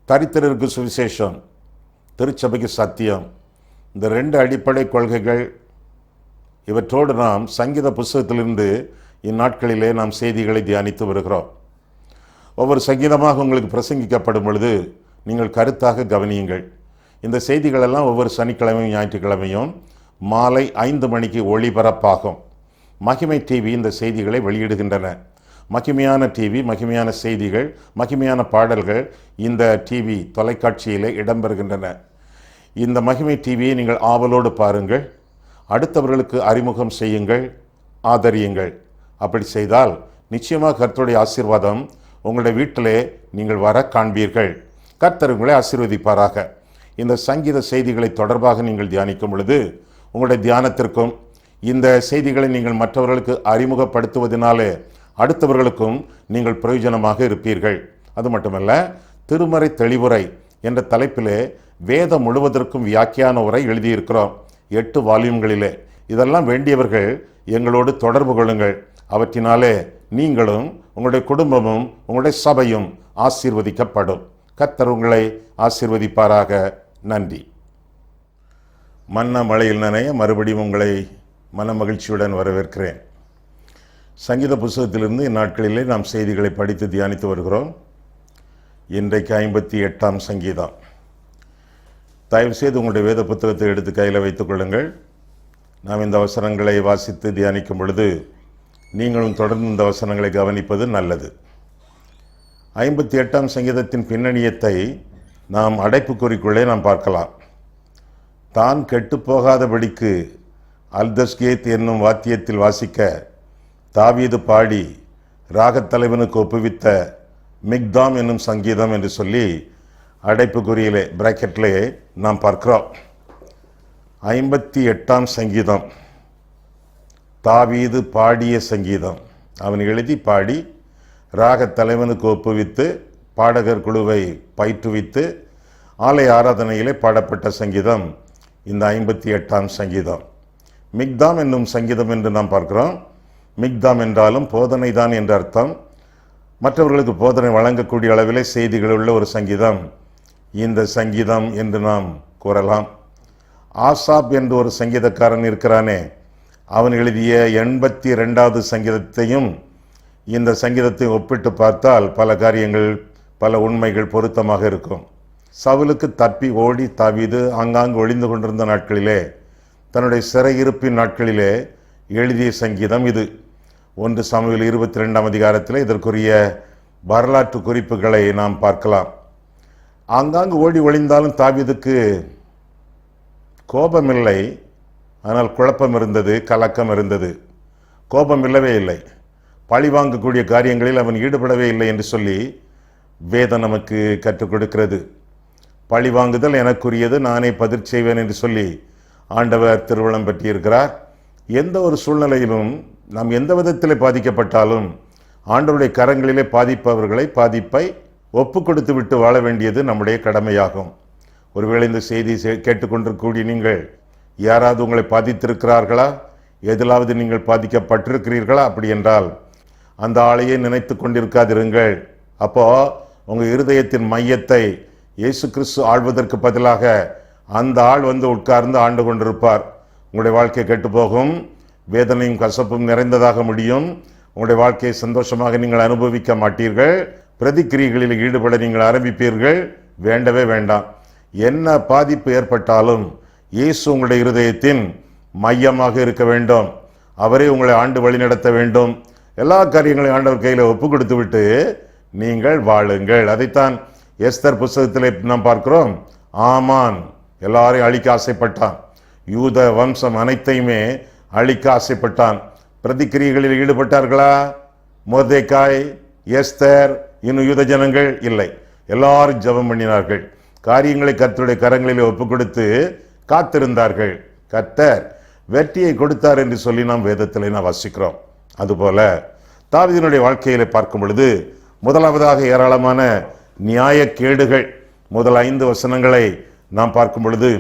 தரித்திரருக்கு சுவிசேஷம், திருச்சபைக்கு சத்தியம், இந்த 2 அடிப்படை கொள்கைகள், இவற்றோடு நாம் சங்கீத புஸ்தகத்திலிருந்து இந்நாட்களிலே நாம் செய்திகளை தியானித்து வருகிறோம். ஒவ்வொரு சங்கீதமாக உங்களுக்கு பிரசங்கிக்கப்படும் பொழுது நீங்கள் கருத்தாக கவனியுங்கள். இந்த செய்திகளெல்லாம் ஒவ்வொரு சனிக்கிழமையும் ஞாயிற்றுக்கிழமையும் மாலை 5 மணிக்கு ஒளிபரப்பாகும். மகிமை டிவி இந்த செய்திகளை வெளியிடுகின்றன. மகிமையான டிவி, மகிமையான செய்திகள், மகிமையான பாடல்கள் இந்த டிவி தொலைக்காட்சியிலே இடம்பெறுகின்றன. இந்த மகிமை டிவியை நீங்கள் ஆவலோடு பாருங்கள், அடுத்தவர்களுக்கு அறிமுகம் செய்யுங்கள், ஆதரியுங்கள். அப்படி செய்தால் நிச்சயமாக கர்த்தருடைய ஆசீர்வாதம் உங்களுடைய வீட்டிலே நீங்கள் வர காண்பீர்கள். கர்த்தர் உங்களை ஆசீர்வதிப்பாராக. இந்த சங்கீத செய்திகளை தொடர்பாக நீங்கள் தியானிக்கும் பொழுது உங்களுடைய தியானத்திற்கும் இந்த செய்திகளை நீங்கள் மற்றவர்களுக்கு அறிமுகப்படுத்துவதனாலே அடுத்தவர்களுக்கும் நீங்கள் பிரயோஜனமாக இருப்பீர்கள். அது மட்டுமல்ல, திருமறை தெளிவுரை என்ற தலைப்பிலே வேதம் முழுவதற்கும் வியாக்கியான உரை எழுதியிருக்கிறோம் 8 வால்யூம்களிலே. இதெல்லாம் வேண்டியவர்கள் எங்களோடு தொடர்பு கொள்ளுங்கள். அவற்றினாலே நீங்களும் உங்களுடைய குடும்பமும் உங்களுடைய சபையும் ஆசீர்வதிக்கப்படும். கர்த்தர் உங்களை ஆசீர்வதிப்பாராக. நன்றி. மன்ன மழையில் நனைய மறுபடியும் உங்களை மன மகிழ்ச்சியுடன் வரவேற்கிறேன். சங்கீத புஸ்தகத்திலிருந்து இந்நாட்களிலே நாம் செய்திகளை படித்து தியானித்து வருகிறோம். இன்றைக்கு 58ஆம் சங்கீதம். தயவுசெய்து உங்களுடைய வேத புத்தகத்தை எடுத்து கையில் வைத்துக் கொள்ளுங்கள். நாம் இந்த வசனங்களை வாசித்து தியானிக்கும் பொழுது நீங்களும் தொடர்ந்து இந்த வசனங்களை கவனிப்பது நல்லது. 58ஆம் சங்கீதத்தின் பின்னணியத்தை நாம் அடைப்புக்குறிக்குள்ளே நாம் பார்க்கலாம். தான் கெட்டுப்போகாதபடிக்கு அல்தஸ்கேத் என்னும் வாத்தியத்தில் வாசிக்க தாவீது பாடி ராகத்தலைவனுக்கு ஒப்புவித்த மிக்தாம் என்னும் சங்கீதம் என்று சொல்லி அடைப்புக்குறியிலே பிராக்கெட்டிலே நாம் பார்க்கிறோம். 58ஆம் சங்கீதம் தாவீது பாடிய சங்கீதம். அவன் எழுதி பாடி ராகத்தலைவனுக்கு ஒப்புவித்து பாடகர் குழுவை பயிற்றுவித்து ஆலய ஆராதனையிலே பாடப்பட்ட சங்கீதம் இந்த 58ஆம் சங்கீதம். மிக்தாம் என்னும் சங்கீதம் என்று நாம் பார்க்கிறோம். மிக்தாம் என்றாலும் போதனை தான் என்ற அர்த்தம். மற்றவர்களுக்கு போதனை வழங்கக்கூடிய அளவிலே செய்திகள் உள்ள ஒரு சங்கீதம் இந்த சங்கீதம் என்று நாம் கூறலாம். ஆசாப் என்று ஒரு சங்கீதக்காரன் இருக்கிறானே, அவன் எழுதிய 82வது சங்கீதத்தையும் இந்த சங்கீதத்தை ஒப்பிட்டு பார்த்தால் பல காரியங்கள், பல உண்மைகள் பொருத்தமாக இருக்கும். சவுலுக்கு தப்பி ஓடி தாவீது ஆங்காங்கு ஒளிந்து கொண்டிருந்த நாட்களிலே, தன்னுடைய சிறையிருப்பின் நாட்களிலே எழுதிய சங்கீதம் இது. 1 சாமுவேல் 22ஆம் அதிகாரத்தில் இதற்குரிய வரலாற்று குறிப்புகளை நாம் பார்க்கலாம். ஆங்காங்கு ஓடி ஒளிந்தாலும் தாவீதுக்கு கோபமில்லை, ஆனால் குழப்பம் இருந்தது, கலக்கம் இருந்தது. கோபம் இல்லவே இல்லை. பழி வாங்கக்கூடிய காரியங்களில் அவன் ஈடுபடவே இல்லை என்று சொல்லி வேதம் நமக்கு கற்றுக் கொடுக்கிறது. பழி வாங்குதல் எனக்குரியது, நானே பதில் செய்வேன் என்று சொல்லி ஆண்டவர் திருவுளம் பற்றியிருக்கிறார். எந்த ஒரு சூழ்நிலையிலும் நாம் எந்த விதத்தில் பாதிக்கப்பட்டாலும் ஆண்டவருடைய கரங்களிலே பாதிப்பை ஒப்பு கொடுத்து விட்டு வாழ வேண்டியது நம்முடைய கடமையாகும். ஒருவேளை இந்த செய்தி கேட்டுக்கொண்டிருக்கக்கூடிய நீங்கள் யாராவது உங்களை பாதித்திருக்கிறார்களா, எதிலாவது நீங்கள் பாதிக்கப்பட்டிருக்கிறீர்களா? அப்படி என்றால் அந்த ஆளையே நினைத்து கொண்டிருக்காதிருங்கள். அப்போ உங்கள் இருதயத்தின் மையத்தை இயேசு கிறிஸ்து ஆள்வதற்கு பதிலாக அந்த ஆள் வந்து உட்கார்ந்து ஆண்டு கொண்டிருப்பார். உங்களுடைய வாழ்க்கை கெட்டு போகும், வேதனையும் கசப்பும் நிறைந்ததாக முடியும். உங்களுடைய வாழ்க்கையை சந்தோஷமாக நீங்கள் அனுபவிக்க மாட்டீர்கள். பிரதிக்கிரியைகளில் ஈடுபட நீங்கள் ஆரம்பிப்பீர்கள். வேண்டவே வேண்டாம். என்ன பாதிப்பு ஏற்பட்டாலும் இயேசு உங்களுடைய இருதயத்தின் மையமாக இருக்க வேண்டும். அவரே உங்களை ஆண்டு வழிநடத்த வேண்டும். எல்லா காரியங்களையும் ஆண்டவர் கையில் ஒப்பு கொடுத்து விட்டு நீங்கள் வாழுங்கள். அதைத்தான் எஸ்தர் புஸ்தகத்திலே நாம் பார்க்கிறோம். ஆமான் எல்லாரையும் அழிக்க ஆசைப்பட்டான். யூத வம்சம் அனைத்தையுமே அழிக்க ஆசைப்பட்டான். பிரதிக்கிரியைகளில் ஈடுபட்டார்களா? மொர்தெக்காய், எஸ்தர், இன்னும் யூத ஜனங்கள் இல்லை. எல்லாரும் ஜெபம் பண்ணினார்கள். காரியங்களை கர்த்தருடைய கரங்களிலே ஒப்பு கொடுத்து காத்திருந்தார்கள். கர்த்தர் வெற்றியை கொடுத்தார் என்று சொல்லி நாம் வேதத்திலே நாம் வாசிக்கிறோம். அதுபோல தாவீதினுடைய வாழ்க்கையிலே பார்க்கும் பொழுது முதலாவதாக ஏராளமான நியாயக்கேடுகள். முதல் 5 வசனங்களை நாம் பார்க்கும் பொழுது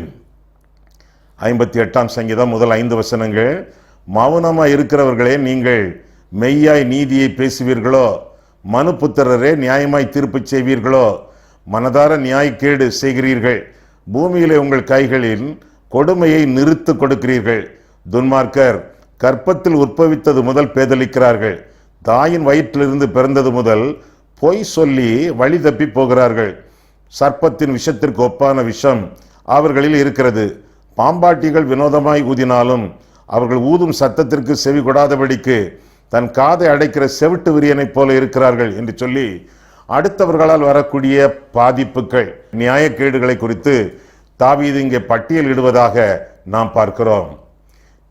58ஆம் சங்கீதம் முதல் 5 வசனங்கள், மௌனமாய் இருக்கிறவர்களே நீங்கள் மெய்யாய் நீதியை பேசுவீர்களோ, மனுபுத்திரரே நியாயமாய் தீர்ப்பு செய்வீர்களோ, மனதார நியாயக்கேடு செய்கிறீர்கள். பூமியிலே உங்கள் கைகளின் கொடுமையை நிறுத்து கொடுக்கிறீர்கள். துன்மார்க்கர் கற்பத்தில் உற்பவித்தது முதல் பேதலிக்கிறார்கள். தாயின் வயிற்றிலிருந்து பிறந்தது முதல் பொய் சொல்லி வழி தப்பி போகிறார்கள். சர்ப்பத்தின் விஷத்திற்கு ஒப்பான விஷம் அவர்களில் இருக்கிறது. பாம்பாட்டிகள் வினோதமாய் ஊதினாலும் அவர்கள் ஊதும் சத்தத்திற்கு செவி கொடாதபடிக்கு தன் காதை அடைக்கிற செவிட்டு விரியனைப் போல இருக்கிறார்கள் என்று சொல்லி அடுத்தவர்களால் வரக்கூடிய பாதிப்புகள், நியாயக்கேடுகளை குறித்து தாவீது இங்கே பட்டியலிடுவதாக நாம் பார்க்கிறோம்.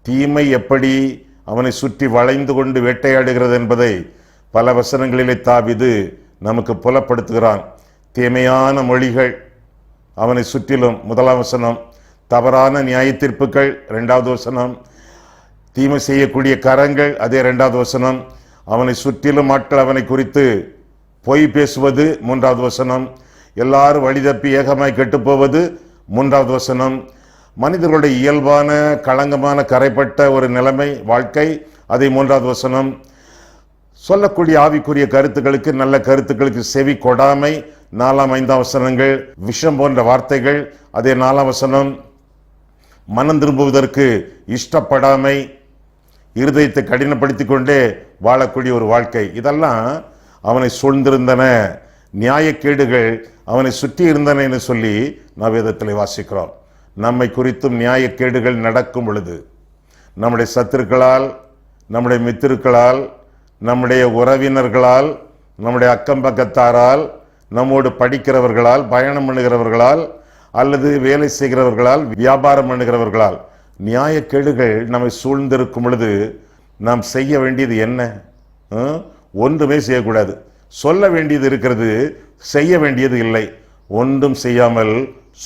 தீமை எப்படி அவனை சுற்றி வளைந்து கொண்டு வேட்டையாடுகிறது என்பதை பல வசனங்களிலே தாவீது நமக்கு புலப்படுத்துகிறான். தீமையான மொழிகள் அவனை சுற்றிலும், முதலாம் வசனம். தவறான நியாய தீர்ப்புகள், இரண்டாவது வசனம். தீமை செய்யக்கூடிய கரங்கள், அதே இரண்டாவது வசனம். அவனை சுற்றிலும் ஆட்கள் அவனை குறித்து பொய் பேசுவது, மூன்றாவது வசனம். எல்லாரும் வழி தப்பி ஏகமாய் கெட்டுப்போவது, மூன்றாவது வசனம். மனிதர்களுடைய இயல்பான களங்கமான கரைப்பட்ட ஒரு நிலைமை, வாழ்க்கை, அதை மூன்றாவது வசனம். சொல்லக்கூடிய ஆவிக்குரிய கருத்துக்களுக்கு, நல்ல கருத்துக்களுக்கு செவி கொடாமை, நாலாம் ஐந்தாம் வசனங்கள். விஷம் போன்ற வார்த்தைகள், அதே நாலாம் வசனம். மனம் திரும்புவதற்கு இஷ்டப்படாமை, இருதயத்தை கடினப்படுத்தி கொண்டே வாழக்கூடிய ஒரு வாழ்க்கை, இதெல்லாம் அவனை சூழ்ந்திருந்தன. நியாயக்கேடுகள் அவனை சுற்றி இருந்தன என்று சொல்லி நாம் வேதத்தில் வாசிக்கிறோம். நம்மை குறித்தும் நியாயக்கேடுகள் நடக்கும் பொழுது நம்முடைய சத்துருக்களால், நம்முடைய மித்திருக்களால், நம்முடைய உறவினர்களால், நம்முடைய அக்கம்பக்கத்தாரால், நம்மோடு படிக்கிறவர்களால், பயணம் பண்ணுகிறவர்களால், அல்லது வேலை செய்கிறவர்களால், வியாபாரம் பண்ணுகிறவர்களால் நியாயக்கேடுகள் நம்மை சூழ்ந்திருக்கும் பொழுது நாம் செய்ய வேண்டியது என்ன? ஒன்றுமே செய்யக்கூடாது. சொல்ல வேண்டியது இருக்கிறது, செய்ய வேண்டியது இல்லை. ஒன்றும் செய்யாமல்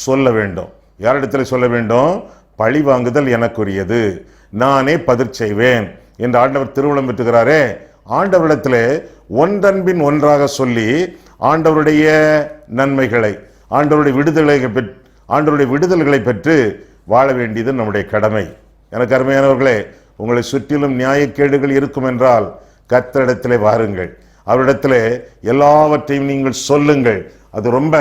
சொல்ல வேண்டும். யாரிடத்தில் சொல்ல வேண்டும்? பழி வாங்குதல் எனக்குரியது, நானே பதில் செய்வேன் என்று ஆண்டவர் திருவுளம் பெற்றுகிறாரே. ஆண்டவரிடத்தில் ஒன்றன்பின் ஒன்றாக சொல்லி ஆண்டவருடைய நன்மைகளை, ஆண்டவருடைய விடுதல்களை பெற்று வாழ வேண்டியது நம்முடைய கடமை. எனக்கு அருமையானவர்களே, உங்களை சுற்றிலும் நியாயக்கேடுகள் இருக்கும் என்றால் கர்த்தரிடத்திலே வாருங்கள். அவரிடத்திலே எல்லாவற்றையும் நீங்கள் சொல்லுங்கள். அது ரொம்ப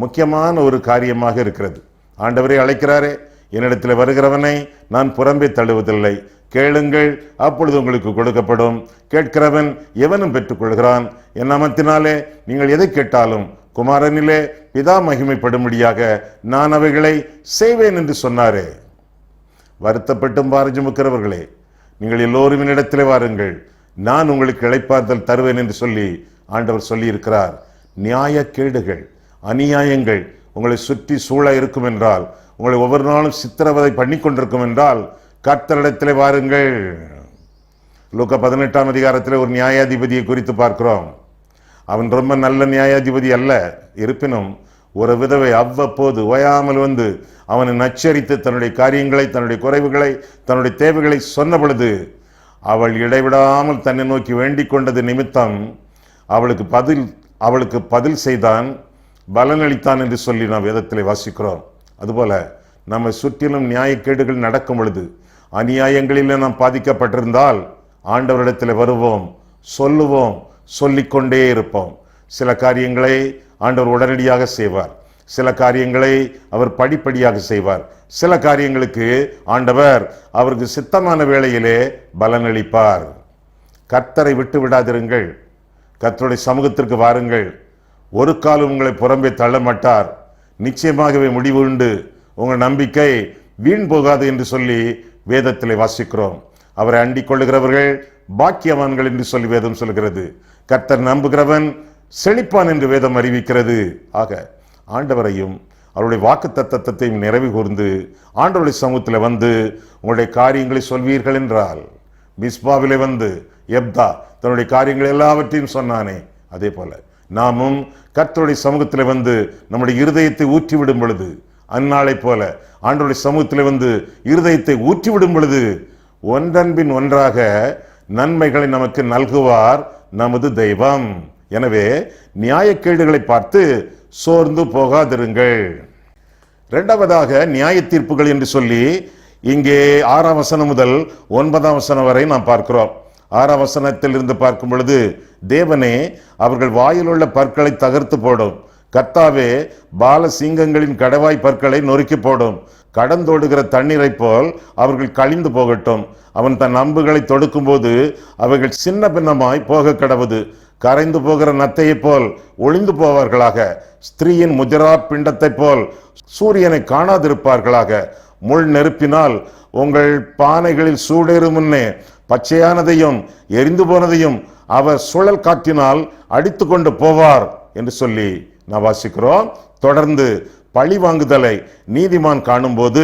முக்கியமான ஒரு காரியமாக இருக்கிறது. ஆண்டவரே அழைக்கிறாரே, என்னிடத்தில் வருகிறவனை நான் புறம்பே தள்ளுவதில்லை. கேளுங்கள், அப்பொழுது உங்களுக்கு கொடுக்கப்படும். கேட்கிறவன் எவனும் பெற்றுக்கொள்கிறான். என் நாமத்தினாலே நீங்கள் எதை கேட்டாலும் குமாரனிலே பிதா மகிமைப்படும்படியாக நான் அவைகளை செய்வேன் என்று சொன்னாரே. வருத்தப்பட்டும் பாரம் சுமக்கிறவர்களே, நீங்கள் எல்லோரும் என்னிடத்திலே வாருங்கள், நான் உங்களுக்கு இளைப்பாறுதல் தருவேன் என்று சொல்லி ஆண்டவர் சொல்லி இருக்கிறார். நியாயக்கேடுகள், அநியாயங்கள் உங்களை சுற்றி சூழ இருக்கும் என்றால், உங்களை ஒவ்வொரு நாளும் சித்திரவதை பண்ணி கொண்டிருக்கும் என்றால் கர்த்தரிடத்திலே வாருங்கள். லூக்கா 18ஆம் அதிகாரத்தில் ஒரு நியாயாதிபதியை குறித்து பார்க்கிறோம். அவன் ரொம்ப நல்ல நியாயாதிபதி அல்ல. இருப்பினும் ஒரு விதவை அவ்வப்போது ஓயாமல் வந்து அவனை நச்சரித்து தன்னுடைய காரியங்களை, தன்னுடைய குறைவுகளை, தன்னுடைய தேவைகளை சொன்ன பொழுது அவள் இடைவிடாமல் தன்னை நோக்கி வேண்டிக் கொண்டது நிமித்தம் அவளுக்கு பதில் செய்தான், பலனளித்தான் என்று சொல்லி நாம் வேதத்திலே வாசிக்கிறோம். அதுபோல நம்மை சுற்றிலும் நியாயக்கேடுகள் நடக்கும் பொழுது, அநியாயங்களில் நாம் பாதிக்கப்பட்டிருந்தால் ஆண்டவரிடத்தில் வருவோம், சொல்லுவோம், சொல்லிக்கொண்டே இருப்போம். சில காரியங்களை ஆண்டவர் உடனடியாக செய்வார், சில காரியங்களை அவர் படிப்படியாக செய்வார், சில காரியங்களுக்கு ஆண்டவர் அவருக்கு சித்தமான வேளையிலே பலனளிப்பார். கர்த்தரை விட்டு விடாதிருங்கள், கர்த்தருடைய சமூகத்திற்கு வாருங்கள். ஒரு காலம் உங்களை புறம்பே தள்ள மாட்டார். நிச்சயமாகவே முடிவு உண்டு, உங்கள் நம்பிக்கை வீண் போகாது என்று சொல்லி வேதத்திலே வாசிக்கிறோம். அவரை அண்டிக் கொள்ளுகிறவர்கள் பாக்கியவான்கள் என்று சொல்லி வேதம் சொல்கிறது. கர்த்தர் நம்புகிறவன் செழிப்பான் என்று வேதம் அறிவிக்கிறது. ஆக ஆண்டவரையும் அவருடைய வாக்கு தத்தத்தையும் நிறைவு கூர்ந்து ஆண்டவருடைய சமூகத்தில் வந்து உங்களுடைய காரியங்களை சொல்வீர்கள் என்றால், மிஸ்பாவிலே வந்து எப்தா தன்னுடைய காரியங்கள் எல்லாவற்றையும் சொன்னானே, அதே போல நாமும் கர்த்தருடைய சமூகத்தில் வந்து நம்முடைய இருதயத்தை ஊற்றிவிடும் பொழுது, அந்நாளை போல ஆண்டவருடைய சமூகத்தில் வந்து இருதயத்தை ஊற்றிவிடும் பொழுது ஒன்றன்பின் ஒன்றாக நன்மைகளை நமக்கு நல்குவார் நமது தெய்வம். எனவே நியாயக்கேடுகளை பார்த்து சோர்ந்து போகாதிருங்கள். இரண்டாவதாக நியாய தீர்ப்புகள் என்று சொல்லி இங்கே 6ஆம் வசனம் முதல் 9ஆம் வசனம் வரை நாம் பார்க்கிறோம். 6ஆம் வசனத்தில் இருந்து பார்க்கும் பொழுது, தேவனே அவர்கள் வாயில் உள்ள பற்களை தகர்த்து போடும், கர்த்தாவே பால சிங்கங்களின் கடவாய் பற்களை நொறுக்கி போடும். கடந்தோடுகிற தண்ணீரை போல் அவர்கள் கழிந்து போகட்டும். அவன் தன் அம்புகளை தொடுக்கும் போது அவைகள் சின்ன பின்னமாய் போக கடவுது. கரைந்து போகிற நத்தையை போல் ஒளிந்து போவார்களாக. ஸ்திரீயின் முஜரா பிண்டத்தை போல் சூரியனை காணாதிருப்பார்களாக. முள் நெருப்பினால் உங்கள் பானைகளில் சூடேறும் முன்னே பச்சையானதையும் எரிந்து போனதையும் அவர் சுழல் காற்றினால் அடித்து கொண்டு போவார் என்று சொல்லி நான் வாசிக்கிறோம். தொடர்ந்து பழி வாங்குதலை நீதிமான் காணும் போது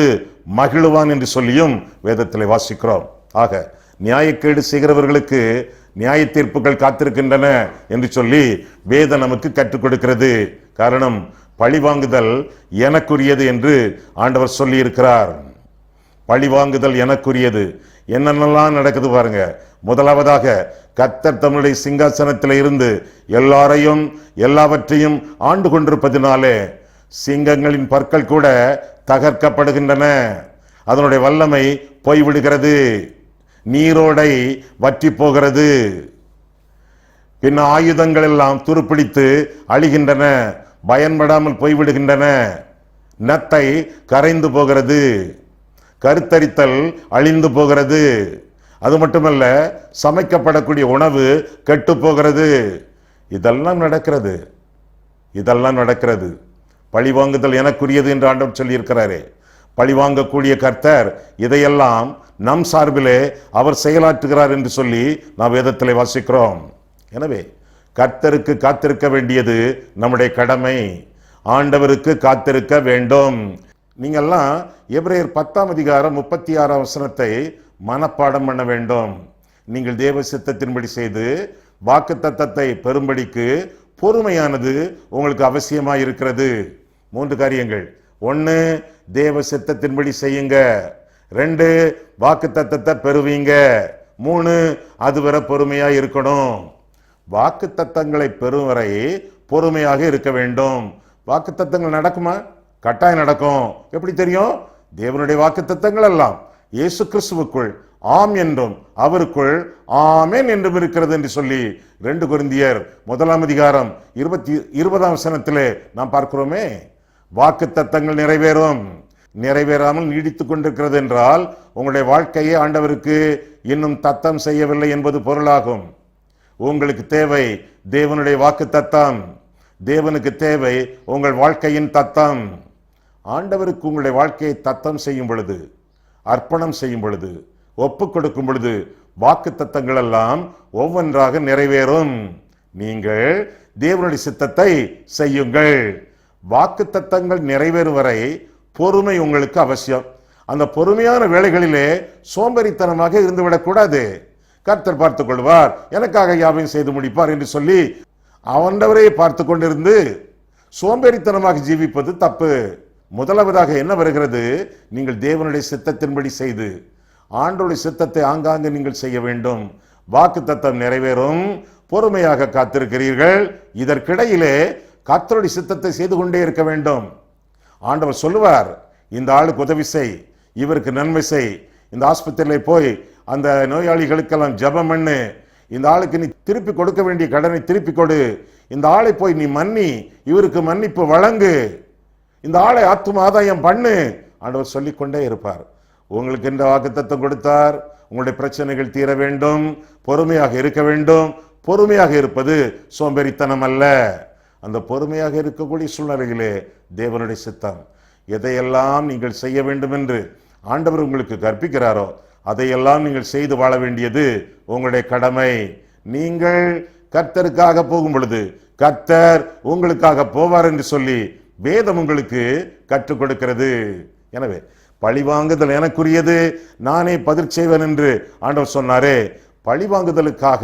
மகிழுவான் என்று சொல்லியும் வேதத்தில் வாசிக்கிறோம். ஆக நியாயக்கேடு செய்கிறவர்களுக்கு நியாய தீர்ப்புகள் காத்திருக்கின்றன என்று சொல்லி வேதம் நமக்கு கற்றுக் கொடுக்கிறது. காரணம், பழி வாங்குதல் எனக்குரியது என்று ஆண்டவர் சொல்லி இருக்கிறார். பழி வாங்குதல் எனக்குரியது. என்னென்னலாம் நடக்குது பாருங்க. முதலாவதாக கர்த்தர் தம்முடைய சிங்காசனத்தில் இருந்து எல்லாரையும் எல்லாவற்றையும் ஆண்டு கொண்டிருப்பதினாலே சிங்கங்களின் பற்கள் கூட தகர்க்கப்படுகின்றன. அதனுடைய வல்லமை போய்விடுகிறது. நீரோடை வற்றி போகிறது. பின் ஆயுதங்கள் எல்லாம் துருப்பிடித்து அழிகின்றன, பயன்படாமல் போய்விடுகின்றன. நத்தை கரைந்து போகிறது, கருத்தரித்தல் அழிந்து போகிறது. அது மட்டுமல்ல, சமைக்கப்படக்கூடிய உணவு கெட்டு போகிறது. இதெல்லாம் நடக்கிறது, இதெல்லாம் நடக்கிறது. பழிவாங்குதல் எனக்குரியது என்று ஆண்டவர் சொல்லி இருக்கிறாரே. பழிவாங்கக்கூடிய கர்த்தர் இதையெல்லாம் நம் சார்பிலே அவர் செயலாற்றுகிறார் என்று சொல்லி நாம் வேதத்தில் வாசிக்கிறோம். எனவே கர்த்தருக்கு காத்திருக்க வேண்டியது நம்முடைய கடமை. ஆண்டவருக்கு காத்திருக்க வேண்டும். நீங்கெல்லாம் எபிரேயர் 10:36 மனப்பாடம் பண்ண வேண்டும். நீங்கள் தேவ சித்தத்தின்படி செய்து வாக்குத்தத்தத்தை பெறும்படிக்கு பொறுமையானது உங்களுக்கு அவசியமாக இருக்கிறது. 3 காரியங்கள். 1, தேவ சித்தத்தின்படி செய்யுங்க. 2, வாக்குத்தத்தத்தை பெறுவீங்க. 3, அதுவரை பொறுமையா இருக்கணும். வாக்குத்தத்தங்களை பெறும் வரை பொறுமையாக இருக்க வேண்டும். வாக்குத்தத்தங்கள் நடக்குமா? கட்டாயம் நடக்கும். எப்படி தெரியும்? தேவனுடைய வாக்குத்தத்தங்கள் எல்லாம் இயேசு கிறிஸ்துவுக்குள் ஆம் என்றும் அவருக்குள் ஆமென் என்றும் இருக்கிறது என்று சொல்லி 2 கொரிந்தியர் 1:20 நாம் பார்க்கிறோமே. வாக்குத்தத்தங்கள் நிறைவேறும். நிறைவேறாமல் நீடித்துக் கொண்டிருக்கிறது என்றால் உங்களுடைய வாழ்க்கையை ஆண்டவருக்கு இன்னும் தத்தம் செய்யவில்லை என்பது பொருளாகும். உங்களுக்கு தேவை தேவனுடைய வாக்கு தத்தம். தேவனுக்கு தேவை உங்கள் வாழ்க்கையின் தத்தம். ஆண்டவருக்கு உங்களுடைய வாழ்க்கையை தத்தம் செய்யும் பொழுது, அர்ப்பணம் செய்யும் பொழுது, ஒப்பு கொடுக்கும் பொழுது வாக்கு தத்தங்கள் எல்லாம் ஒவ்வொன்றாக நிறைவேறும். நீங்கள் தேவனுடைய சித்தத்தை செய்யுங்கள். வாக்கு தத்தங்கள் நிறைவேறும் வரை பொறுமை உங்களுக்கு அவசியம். அந்த பொறுமையான வேளைகளிலே சோம்பேறித்தனமாக இருந்துவிடக்கூடாது. கர்த்தர் பார்த்துக் கொள்வார், எனக்காக யாவையும் செய்து முடிப்பார் என்று சொல்லி அவனவரே பார்த்து கொண்டிருந்து சோம்பேறித்தனமாக ஜீவிப்பது தப்பு. முதலாவதாக என்ன வருகிறது? நீங்கள் தேவனுடைய சித்தத்தின்படி செய்து ஆண்டவருடைய சித்தத்தை ஆங்காங்கு நீங்கள் செய்ய வேண்டும். வாக்கு தத்தம் நிறைவேறும். பொறுமையாக காத்திருக்கிறீர்கள். இதற்கிடையிலே கர்த்தருடைய சித்தத்தை செய்து கொண்டே இருக்க வேண்டும். ஆண்டவர் சொல்லுவார், இந்த ஆளுக்கு உதவி செய், இவருக்கு நன்மை செய், இந்த ஆஸ்பத்திரியில் போய் அந்த நோயாளிகளுக்கெல்லாம் ஜெபம் பண்ணு, இந்த ஆளுக்கு நீ திருப்பி கொடுக்க வேண்டிய கடனை திருப்பி கொடு, இந்த ஆளை போய் நீ மன்னி, இவருக்கு மன்னிப்பு வழங்கு, இந்த ஆளை ஆத்தும ஆதாயம் பண்ணு. ஆண்டவர் சொல்லிக்கொண்டே இருப்பார். உங்களுக்கு இந்த வாக்குத்தத்தம் கொடுத்தார். உங்களுடைய பிரச்சனைகள் தீர வேண்டும், பொறுமையாக இருக்க வேண்டும். பொறுமையாக இருப்பது சோம்பேறித்தனம் அல்ல. அந்த பொறுமையாக இருக்கக்கூடிய சூழ்நிலையிலே தேவனுடைய சித்தம் எதையெல்லாம் நீங்கள் செய்ய வேண்டும் என்று ஆண்டவர் உங்களுக்கு கற்பிக்கிறாரோ அதையெல்லாம் நீங்கள் செய்து வாழ வேண்டியது உங்களுடைய கடமை. நீங்கள் கர்த்தருக்காக போகும் பொழுது கர்த்தர் உங்களுக்காக போவார் என்று சொல்லி வேதம் உங்களுக்கு கற்றுக் கொடுக்கிறது. எனவே பழிவாங்குதல் எனக்குரியது, நானே பதில் செய்வேன் என்று ஆண்டவர் சொன்னாரே. பழிவாங்குதலுக்காக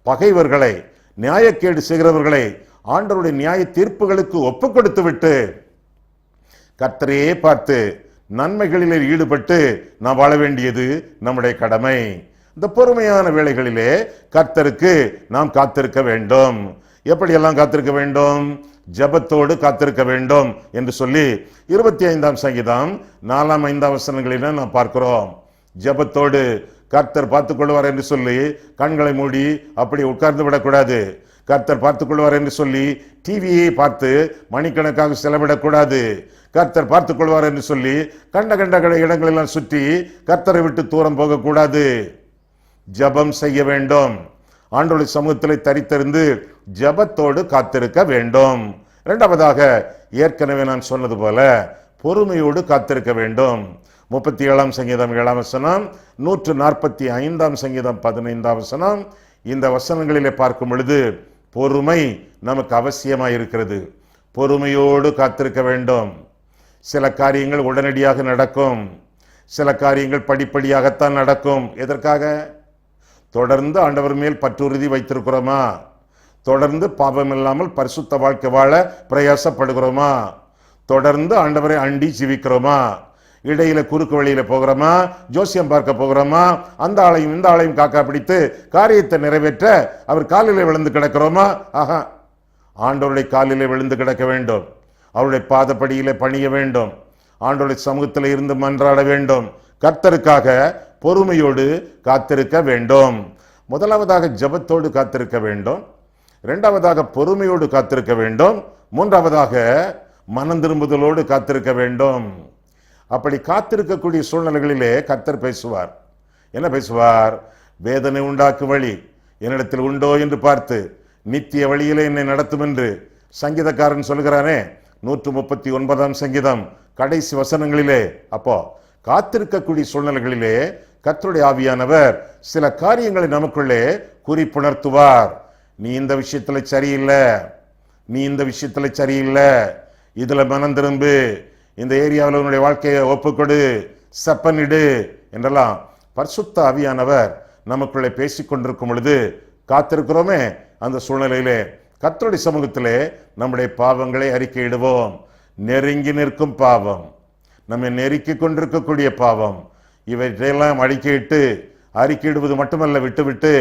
பகைவர்களை, நியாயக்கேடு செய்கிறவர்களை ஆண்டவருடைய நியாய தீர்ப்புகளுக்கு ஒப்பு கொடுத்து விட்டு கர்த்தரையே பார்த்து நன்மைகளிலே ஈடுபட்டு நாம் வாழ வேண்டியது நம்முடைய கடமை. இந்த பொறுமையான வேளைகளிலே கர்த்தருக்கு நாம் காத்திருக்க வேண்டும். எப்படியெல்லாம் காத்திருக்க வேண்டும்? ஜபத்தோடு காத்திருக்க வேண்டும் என்று சொல்லி 25ஆம் சங்கீதம் 4-5 வசனங்களில நாம் பார்க்கிறோம். ஜபத்தோடு கர்த்தர் பார்த்துக் கொள்வார் என்று சொல்லி கண்களை மூடி அப்படி உட்கார்ந்து விடக்கூடாது. கர்த்தர் பார்த்துக் கொள்வார் என்று சொல்லி டிவியை பார்த்து மணிக்கணக்காக செலவிடக்கூடாது. கர்த்தர் பார்த்துக் கொள்வார் என்று சொல்லி கண்ட கண்ட இடங்களெல்லாம் சுற்றி கர்த்தரை விட்டு தூரம் போகக்கூடாது. ஜபம் செய்ய வேண்டும். ஆண்டவருடைய சமூகத்தில் தரித்திருந்து ஜபத்தோடு காத்திருக்க வேண்டும். இரண்டாவதாக, ஏற்கனவே நான் சொன்னது போல பொறுமையோடு காத்திருக்க வேண்டும். 37ஆம் சங்கீதம் 7ஆம் வசனம், 145ஆம் சங்கீதம் 15ஆம் வசனம், இந்த வசனங்களிலே பார்க்கும் பொழுது பொறுமை நமக்கு அவசியமாயிருக்கிறது. பொறுமையோடு காத்திருக்க வேண்டும். சில காரியங்கள் உடனடியாக நடக்கும், சில காரியங்கள் படிப்படியாகத்தான் நடக்கும். எதற்காக? தொடர்ந்து ஆண்டவர் மேல் பற்றுறுதி வைத்திருக்கிறோமா? தொடர்ந்து பாவம் இல்லாமல் பரிசுத்த வாழ்க்கை வாழ பிரயாசப்படுகிறோமா? தொடர்ந்து ஆண்டவரை அண்டி ஜீவிக்கிறோமா? இடையில குறுக்கு வழியில போகிறோமா? ஜோசியம் பார்க்க போகிறோமா? அந்த ஆளையும் இந்த ஆளையும் காக்கா பிடித்து காரியத்தை நிறைவேற்ற அவர் காலிலே விழுந்து கிடக்கிறோமா? ஆஹா, ஆண்டவருடைய காலிலே விழுந்து கிடக்க வேண்டும். அவருடைய பாதப்படியிலே பணிய வேண்டும். ஆண்டவருடைய சமூகத்தில் இருந்து மன்றாட வேண்டும். கர்த்தருக்காக பொறுமையோடு காத்திருக்க வேண்டும். முதலாவதாக ஜபத்தோடு காத்திருக்க வேண்டும். இரண்டாவதாக பொறுமையோடு காத்திருக்க வேண்டும். மூன்றாவதாக மனம் திரும்புதலோடு காத்திருக்க வேண்டும். அப்படி காத்திருக்கக்கூடிய சூழ்நிலைகளிலே கர்த்தர் பேசுவார். என்ன பேசுவார்? வேதனை உண்டாக்கு வழி என்னிடத்தில் உண்டோ என்று பார்த்து நித்திய வழியிலே என்னை நடத்தும் என்று சங்கீதக்காரன் சொல்கிறானே, 139ஆம் சங்கீதம் கடைசி வசனங்களிலே. அப்போ காத்திருக்கக்கூடிய சூழ்நிலைகளிலே கர்த்தருடைய ஆவியானவர் சில காரியங்களை நமக்குள்ளே குறிப்புணர்த்துவார். நீ இந்த விஷயத்துல சரியில்லை, நீ இந்த விஷயத்துல சரியில்லை, இதுல மனம் திரும்பு, இந்த ஏரியாவில் உன்னுடைய வாழ்க்கையை ஒப்புக்கொடு, செப்பனிடு என்றெல்லாம் பரிசுத்த ஆவியானவர் நமக்குள்ளே பேசிக்கொண்டிருக்கும் பொழுது காத்திருக்கிறோமே, அந்த சூழ்நிலையிலே கர்த்தருடைய சமூகத்திலே நம்முடைய பாவங்களை அறிக்கையிடுவோம். நெருங்கி நிற்கும் பாவம், நம்மை நெருக்கி கொண்டிருக்கக்கூடிய பாவம், இவற்றையெல்லாம் அறிக்கையிடுவது மட்டுமல்ல, விட்டுவிட்டு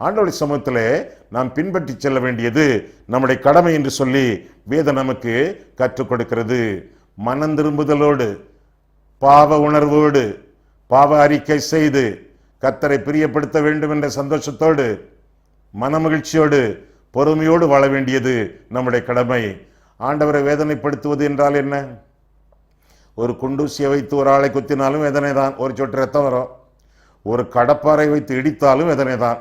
ஆண்டவருடைய சமூகத்திலே நாம் பின்பற்றி செல்ல வேண்டியது நம்முடைய கடமை என்று சொல்லி வேதம் நமக்கு கற்றுக் கொடுக்கிறது. மனம் திரும்புதலோடு, பாவ உணர்வோடு, பாவ அறிக்கை செய்து கர்த்தரை பிரியப்படுத்த வேண்டும் என்ற சந்தோஷத்தோடு, மனமகிழ்ச்சியோடு, பொறுமையோடு வாழ வேண்டியது நம்முடைய கடமை. ஆண்டவரை வேதனைப்படுத்துவது என்றால் என்ன? ஒரு குண்டூசியை வைத்து ஒரு ஆளை குத்தினாலும் வேதனை தான், ஒரு சொட்டு ரத்தம் வரும். ஒரு கடப்பாறை வைத்து இடித்தாலும் வேதனை தான்,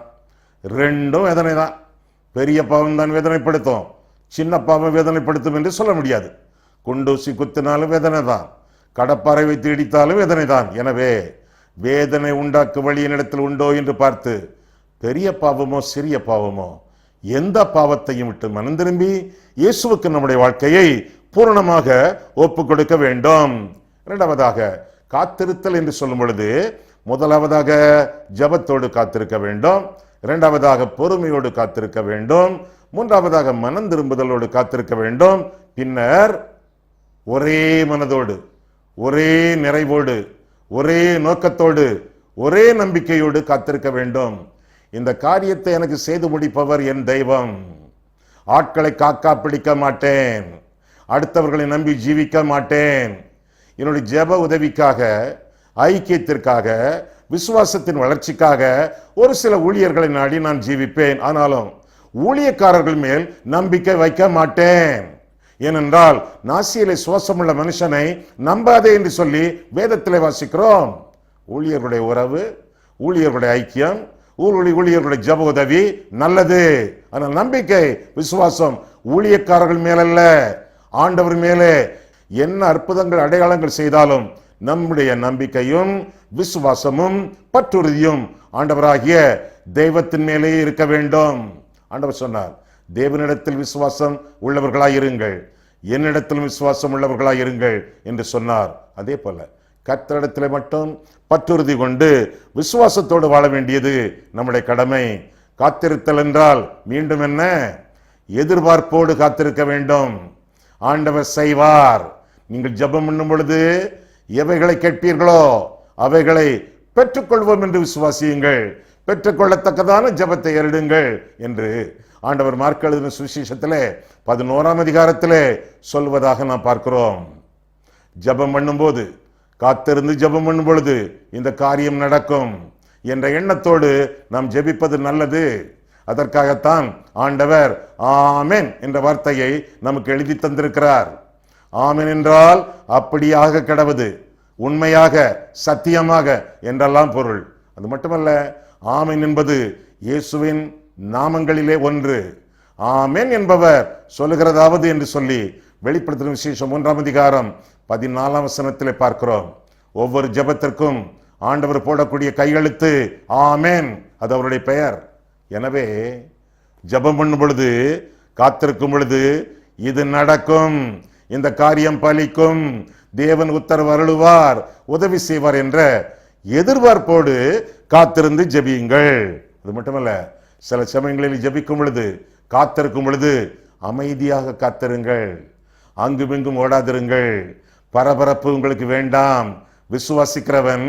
ரெண்டும் வேதனை தான். பெரிய பாவம் தான் வேதனைப்படுத்தும், சின்ன பாவம் வேதனைப்படுத்தும் என்று சொல்ல முடியாது. குண்டூசி குத்தினாலும் வேதனை தான், கடப்பாறை வைத்து இடித்தாலும் வேதனை தான். எனவே வேதனை உண்டாக்கு வழி என்னிடத்தில் உண்டோ என்று பார்த்து பெரிய பாவமோ சிறிய பாவமோ எந்த பாவத்தையும் விட்டு மனம் திரும்பி இயேசுவுக்கு நம்முடைய வாழ்க்கையை பூரணமாக ஒப்பு கொடுக்க வேண்டும். இரண்டாவதாக காத்திருத்தல் என்று சொல்லும் பொழுது முதலாவதாக ஜபத்தோடு காத்திருக்க வேண்டும், இரண்டாவதாக பொறுமையோடு காத்திருக்க வேண்டும், மூன்றாவதாக மனம் திரும்புதலோடு காத்திருக்க வேண்டும், பின்னர் ஒரே மனதோடு, ஒரே நிறைவோடு, ஒரே நோக்கத்தோடு, ஒரே நம்பிக்கையோடு காத்திருக்க வேண்டும். இந்த காரியத்தை எனக்கு செய்து முடிப்பவர் என் தெய்வம். ஆட்களை காக்கா பிடிக்க மாட்டேன், அடுத்தவர்களை நம்பி ஜீவிக்க மாட்டேன். என்னுடைய ஜெப உதவிக்காக, ஐக்கியத்திற்காக, விசுவாசத்தின் வளர்ச்சிக்காக ஒரு சில ஊழியர்களை நாடி நான் ஜீவிப்பேன். ஆனாலும் ஊழியக்காரர்கள் மேல் நம்பிக்கை வைக்க மாட்டேன். ஏனென்றால் நாசியிலே சுவாசமுள்ள மனுஷனை நம்பாதே என்று சொல்லி வேதத்திலே வாசிக்கிறோம். ஊழியர்களுடைய உறவு, ஊழியர்களுடைய ஐக்கியம், ஊழியர்களுடைய ஜெப உதவி நல்லது. ஆனால் நம்பிக்கை, விசுவாசம் ஊழியக்காரர்கள் மேலல்ல, ஆண்டவர் மேலே. என்ன அற்புதங்கள் அடையாளங்கள் செய்தாலும் நம்முடைய நம்பிக்கையும் விசுவாசமும் பற்றுறுதியும் ஆண்டவராகிய தெய்வத்தின் மேலே இருக்க வேண்டும். ஆண்டவர் சொன்னார், தேவனிடத்தில் விசுவாசம் உள்ளவர்களாயிருங்கள், என்னிடத்தில் விசுவாசம் உள்ளவர்களாயிருங்கள் என்று சொன்னார். அதே போல கர்த்தரிடத்தில் மட்டும் பற்றுறுதி கொண்டு விசுவாசத்தோடு வாழ வேண்டியது நம்முடைய கடமை. காத்திருத்தல் என்றால் மீண்டும் என்ன? எதிர்பார்ப்போடு காத்திருக்க வேண்டும். ஆண்டவர் செய்வார். நீங்கள் ஜெபம் பண்ணும் பொழுது எவைகளை கேட்பீர்களோ அவைகளை பெற்றுக்கொள்வோம் என்று விசுவாசியுங்கள், பெற்றுக்கொள்ளத்தக்கதான ஜெபத்தை ஏறிடுங்கள் என்று ஆண்டவர் மார்க் எழுதின சுவிசேஷத்திலே 11ஆம் அதிகாரத்திலே சொல்வதாக நாம் பார்க்கிறோம். ஜெபம் பண்ணும்போது, காத்திருந்து ஜெபம் பண்ணும் பொழுது இந்த காரியம் நடக்கும் என்ற எண்ணத்தோடு நாம் ஜெபிப்பது நல்லது. அதற்காகத்தான் ஆண்டவர் ஆமென் என்ற வார்த்தையை நமக்கு எழுதி தந்திருக்கிறார். ஆமென் என்றால் அப்படியாக கிடவது, உண்மையாக, சத்தியமாக என்றெல்லாம் பொருள். அது மட்டுமல்ல, ஆமென் என்பது இயேசுவின் நாமங்களிலே ஒன்று. ஆமென் என்பவர் சொல்லுகிறதாவது என்று சொல்லி வெளிப்படுத்தின விசேஷம் 1ஆம் அதிகாரம் 14ஆம் வசனத்திலே பார்க்கிறோம். ஒவ்வொரு ஜெபத்திற்கும் ஆண்டவர் போடக்கூடிய கையெழுத்து ஆமென், அது அவருடைய பெயர். எனவே ஜெபம் பண்ணும் பொழுது, காத்திருக்கும் பொழுது, இது நடக்கும், இந்த காரியம் பலிக்கும், தேவன் உத்தரவு அருளுவார், உதவி செய்வார் என்ற எதிர்பார்ப்போடு காத்திருந்து ஜெபியுங்கள். அது மட்டுமல்ல, சில சமயங்களில் ஜெபிக்கும் பொழுது, காத்திருக்கும் பொழுது அமைதியாக காத்திருங்கள், அங்குமிங்கும் ஓடாதிருங்கள். பரபரப்பு உங்களுக்கு வேண்டாம். விசுவாசிக்கிறவன்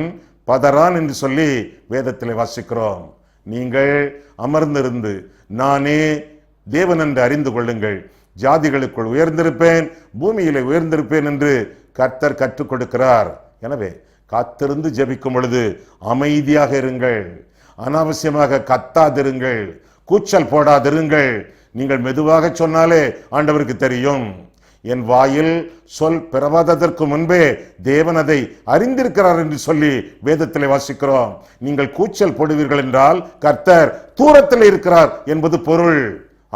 பதறான் என்று சொல்லி வேதத்தில் வாசிக்கிறோம். நீங்கள் அமர்ந்திருந்து நானே தேவன் என்று அறிந்து கொள்ளுங்கள், ஜாதிகளுக்குள் உயர்ந்திருப்பேன், பூமியிலே உயர்ந்திருப்பேன் என்று கர்த்தர் கற்றுக் கொடுக்கிறார். எனவே காத்திருந்து ஜெபிக்கும் பொழுது அமைதியாக இருங்கள், அனாவசியமாக கத்தாதிருங்கள், கூச்சல் போடாதிருங்கள். நீங்கள் மெதுவாக சொன்னாலே ஆண்டவருக்கு தெரியும். என் வாயில் சொல் பிறவாததற்கு முன்பே தேவன் அதை அறிந்திருக்கிறார் என்று சொல்லி வேதத்திலே வாசிக்கிறோம். நீங்கள் கூச்சல் போடுவீர்கள் என்றால் கர்த்தர் தூரத்தில் இருக்கிறார் என்பது பொருள்.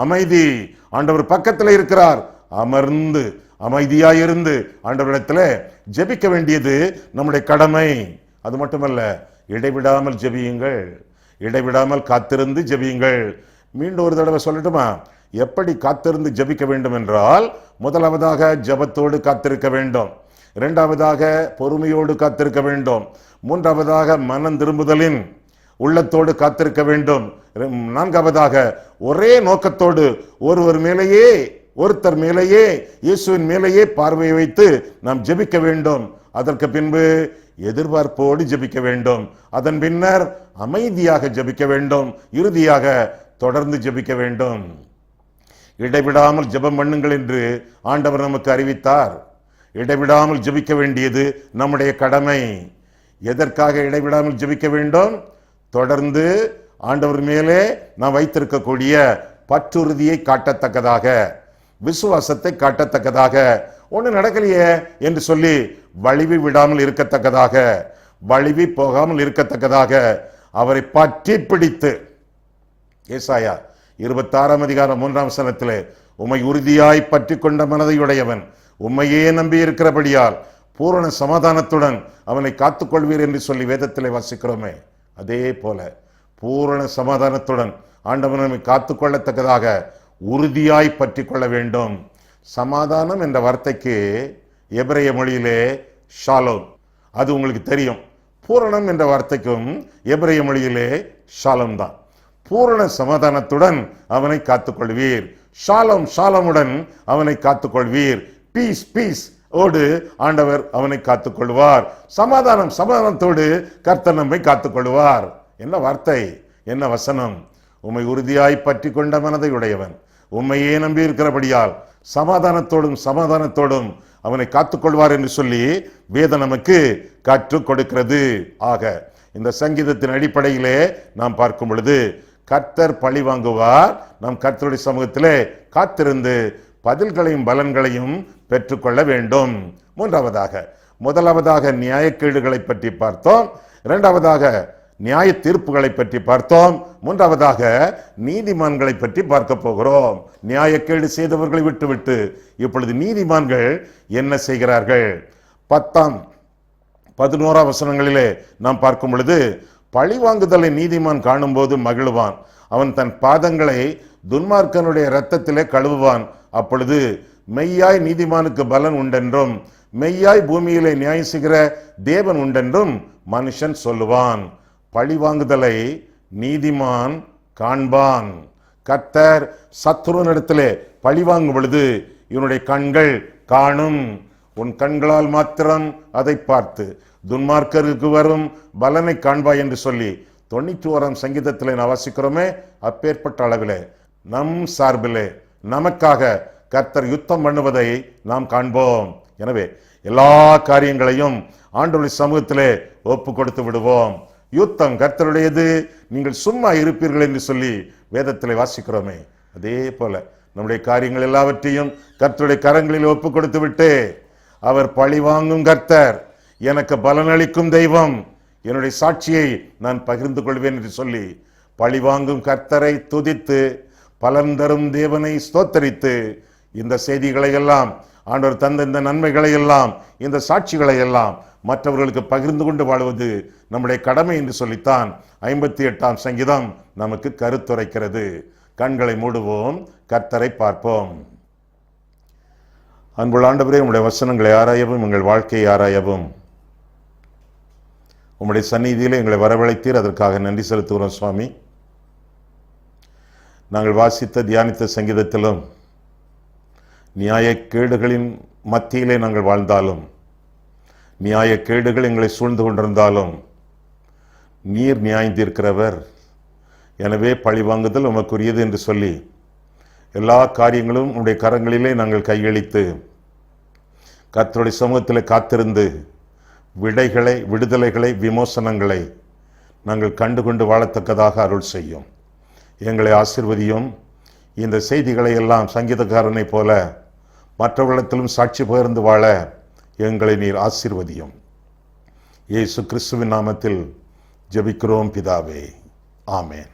அமைதி, ஆண்டவர் பக்கத்தில் இருக்கிறார். அமர்ந்து அமைதியாயிருந்து ஆண்டவரிடத்தில் ஜெபிக்க வேண்டியது நம்முடைய கடமை. அது மட்டுமல்ல, இடைவிடாமல் ஜெபியுங்கள், இடைவிடாமல் காத்திருந்து ஜெபியுங்கள். மீண்டும் ஒரு தடவை சொல்லட்டுமா? எப்படி காத்திருந்து ஜெபிக்க வேண்டும் என்றால், முதலாவதாக ஜெபத்தோடு காத்திருக்க வேண்டும், இரண்டாவதாக பொறுமையோடு காத்திருக்க வேண்டும், மூன்றாவதாக மனம் திரும்புதலின் உள்ளத்தோடு காத்திருக்க வேண்டும், நான்காவதாக ஒரே நோக்கத்தோடு ஒருத்தர் மேலேயே இயேசுவின் மேலேயே பார்வை வைத்து நாம் ஜெபிக்க வேண்டும். அதற்கு பின்பு எதிர்பார்ப்போடு ஜெபிக்க வேண்டும். அதன் பின்னர் அமைதியாக ஜெபிக்க வேண்டும். இறுதியாக தொடர்ந்து ஜெபிக்க வேண்டும். இடைவிடாமல் ஜெபம் பண்ணுங்கள் என்று ஆண்டவர் நமக்கு அறிவித்தார். இடைவிடாமல் ஜெபிக்க வேண்டியது நம்முடைய கடமை. எதற்காக இடைவிடாமல் ஜெபிக்க வேண்டும்? தொடர்ந்து ஆண்டவர் மேலே நாம் வைத்திருக்கக்கூடிய பற்றுறுதியை காட்டத்தக்கதாக, விசுவாசத்தை காட்டத்தக்கதாக, ஒண்ணு நடக்கலையே என்று சொல்லி வலிவி விடாமல் இருக்கத்தக்கதாக, வலிவி போகாமல் இருக்கத்தக்கதாக அவரை பற்றி பிடித்து, ஏசாயா 26ஆம் அதிகாரம் 3ஆம் வசனத்திலே, உம்மை உறுதியாய் பற்றி கொண்ட மனதையுடையவன் உம்மையே நம்பி இருக்கிறபடியால் பூரண சமாதானத்துடன் அவனை காத்துக்கொள்வீர் என்று சொல்லி வேதத்திலே வாசிக்கிறோமே. அதே போல பூரண சமாதானத்துடன் ஆண்டவன் நம்மை காத்துக்கொள்ளத்தக்கதாக உறுதியாய் பற்றி கொள்ள வேண்டும். சமாதானம் என்ற வார்த்தைக்கு எபிரேய மொழியிலே ஷாலோம், அது உங்களுக்கு தெரியும். பூரணம் என்ற வார்த்தைக்கும் எபிரேய மொழியிலே ஷாலோம் தான். பூரண சமாதானத்துடன் அவனை காத்துக்கொள்வீர், ஷாலோம் ஷாலோமுடன் அவனை காத்துக்கொள்வீர், பீஸ் பீஸ் ஓடு ஆண்டவர் அவனை காத்துக்கொள்வார், சமாதானம் சமாதானத்தோடு கர்த்தர் நம்மை காத்துக்கொள்வார். என்ன வார்த்தை, என்ன வசனம்! உம்மை உறுதியாய் பற்றி கொண்ட மனதை உடையவன் உம்மையே நம்பி இருக்கிறபடியால் சமாதானத்தோடும் அவனை காத்துக்கொள்வார் என்று சொல்லி வேதம் நமக்கு கற்றுக் கொடுக்கிறது. ஆக இந்த சங்கீதத்தின் அடிப்படையிலே நாம் பார்க்கும் பொழுது, கர்த்தர் பழி வாங்குவார். நாம் கர்த்தருடைய சமூகத்திலே காத்திருந்து பதில்களையும் பலன்களையும் பெற்றுக்கொள்ள வேண்டும். முதலாவதாக நியாயக்கேடுகளை பற்றி பார்த்தோம், இரண்டாவதாக நியாய தீர்ப்புகளை பற்றி பார்த்தோம், மூன்றாவதாக நீதிமான்களை பற்றி பார்க்க போகிறோம். நியாயக்கேடு செய்தவர்களை விட்டுவிட்டு இப்பொழுது நீதிமான்கள் என்ன செய்கிறார்கள்? 10ஆம் 11ஆம் வசனங்களிலே நாம் பார்க்கும் பொழுது, பழிவாங்குதலை நீதிமான் காணும் போது மகிழ்வான், அவன் தன் பாதங்களை துன்மார்க்கனுடைய இரத்தத்திலே கழுவுவான். அப்பொழுது மெய்யாய் நீதிமானுக்கு பலன் உண்டென்றும் மெய்யாய் பூமியிலே நியாயம் செய்கிற தேவன் உண்டென்றும் மனுஷன் சொல்லுவான். பழிவாங்குதலை நீதிமான் காண்பான். கர்த்தர் சத்துருவனிடத்திலே பழிவாங்கும் பொழுது இவனுடைய கண்கள் காணும். உன் கண்களால் மாத்திரம் அதை பார்த்து துன்மார்க்கருக்கு வரும் பலனை காண்பாய் என்று சொல்லி 91ஆம் சங்கீதத்திலே நான் வாசிக்கிறோமே. அப்பேற்பட்ட அளவிலே நம் சார்பிலே நமக்காக கர்த்தர் யுத்தம் பண்ணுவதை நாம் காண்போம். எனவே எல்லா காரியங்களையும் ஆண்டவருடைய சமூகத்திலே ஒப்பு கொடுத்து விடுவோம். யுத்தம் கர்த்தருடையது, நீங்கள் சும்மா இருப்பீர்கள் என்று சொல்லி வேதத்தில் வாசிக்கிறோமே. அதே போல நம்முடைய காரியங்கள் எல்லாவற்றையும் கர்த்தருடைய கரங்களில் ஒப்பு கொடுத்து விட்டு, அவர் பழி வாங்கும் கர்த்தர், எனக்கு பலனளிக்கும் தெய்வம், என்னுடைய சாட்சியை நான் பகிர்ந்து கொள்வேன் என்று சொல்லி பழி வாங்கும் கர்த்தரை துதித்து, பலன் தரும் தேவனை ஸ்தோத்தரித்து, இந்த செய்திகளை எல்லாம், ஆண்டவர் தந்த இந்த நன்மைகளை எல்லாம், இந்த சாட்சிகளை எல்லாம் மற்றவர்களுக்கு பகிர்ந்து கொண்டு வாழ்வது நம்முடைய கடமை என்று சொல்லித்தான் 58ஆம் சங்கீதம் நமக்கு கருத்துரைக்கிறது. கண்களை மூடுவோம், கர்த்தரை பார்ப்போம். அன்புள்ள ஆண்டவரே, உம்முடைய வசனங்களை ஆராயவும், எங்கள் வாழ்க்கையை ஆராயவும் உம்முடைய சந்நிதியிலே எங்களை வரவழைத்தீர். அதற்காக நன்றி செலுத்துகிறோம் சுவாமி. நாங்கள் வாசித்த தியானித்த சங்கீதத்திலும் நியாயக்கேடுகளின் மத்தியிலே நாங்கள் வாழ்ந்தாலும், நியாயக்கேடுகள் எங்களை சூழ்ந்து கொண்டிருந்தாலும், நீர் நியாயந்திருக்கிறவர், எனவே பழிவாங்குதல் உமக்குரியது என்று சொல்லி எல்லா காரியங்களும் உடைய கரங்களிலே நாங்கள் கையளித்து கர்த்தருடைய சமூகத்தில் காத்திருந்து விடைகளை, விடுதலைகளை, விமோசனங்களை நாங்கள் கண்டுகொண்டு வாழத்தக்கதாக அருள் செய்யும். எங்களை ஆசீர்வதியும். இந்த செய்திகளை எல்லாம் சங்கீதக்காரனை போல மற்றவர்களிடத்திலும் சாட்சி பகிர்ந்து வாழ எங்களை நீர் ஆசீர்வதியும். இயேசு கிறிஸ்துவின் நாமத்தில் ஜெபிக்கிறோம் பிதாவே, ஆமென்.